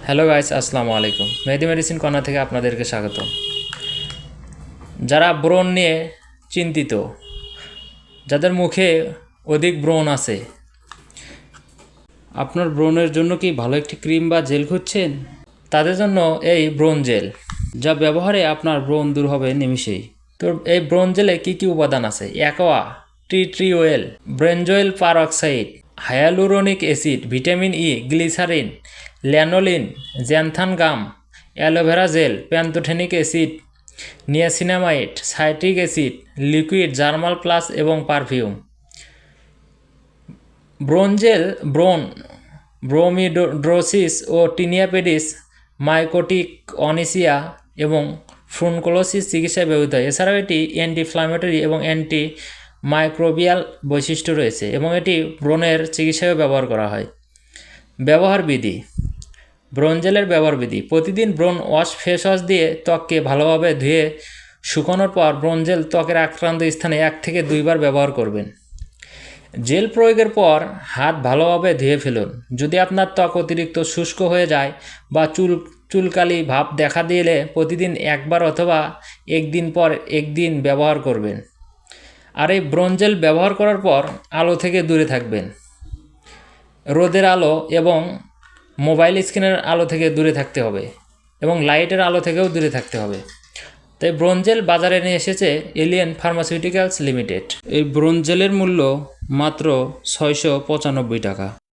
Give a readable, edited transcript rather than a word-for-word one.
Hello guys, আসসালামু আলাইকুম। মেহেদি medicine corner থেকে আপনাদেরকে স্বাগত। যারা ব্রণ নিয়ে চিন্তিত, যাদের মুখে অধিক ব্রণ আছে, আপনার ব্রণের জন্য কি ভালো একটি ক্রিম বা জেল খুঁজছেন? তাদের জন্য এই ব্রণ জেল, যা ব্যবহারে আপনার ব্রণ দূর হবে নিমিষেই। তো এই ব্রণ জেলে কী কী উপাদান আছে? Aqua, tea tree oil, benzoyl peroxide, hyaluronic acid, vitamin E, glycerin, lanolin, xanthan gum, aloe vera gel, pantothenic acid, niacinamide, citric acid, liquid, germall plus এবং পারফিউম। ব্রণ জেল ব্রোমিড্রোসিস ও টিনিয়া পেডিস, মাইকোটিক অনিসিয়া এবং furunculosis চিকিৎসায় ব্যবহৃত হয়। এছাড়াও এটি anti inflammatory এবং অ্যান্টি মাইক্রোবিয়াল বৈশিষ্ট্য রয়েছে এবং এটি ব্রণের চিকিৎসায়ও ব্যবহার করা হয়। ব্যবহার বিধি। ব্রণ জেলের ব্যবহার বিধি: প্রতিদিন ব্রণ ফেস ওয়াশ দিয়ে ত্বককে ভালোভাবে ধুয়ে শুকানোর পর ব্রণ জেল ত্বকের আক্রান্ত স্থানে 1 থেকে 2 বার ব্যবহার করবেন। জেল প্রয়োগের পর হাত ভালোভাবে ধুয়ে ফেলুন। যদি আপনার ত্বক অতিরিক্ত শুষ্ক হয়ে যায় বা চুলকালি ভাব দেখা দিলে প্রতিদিন 1 বার অথবা 1 দিন পর 1 দিন ব্যবহার করবেন। আর এই ব্রণ জেল ব্যবহার করার পর আলো থেকে দূরে থাকবেন। রোদের আলো এবং মোবাইল স্ক্রিনের আলো থেকে দূরে থাকতে হবে এবং লাইটের আলো থেকেও দূরে থাকতে হবে। তাই ব্রণ জেল বাজারে নিয়ে এসেছে এলিয়েন ফার্মাসিউটিক্যালস লিমিটেড। এই ব্রণ জেলের মূল্য মাত্র 695 টাকা।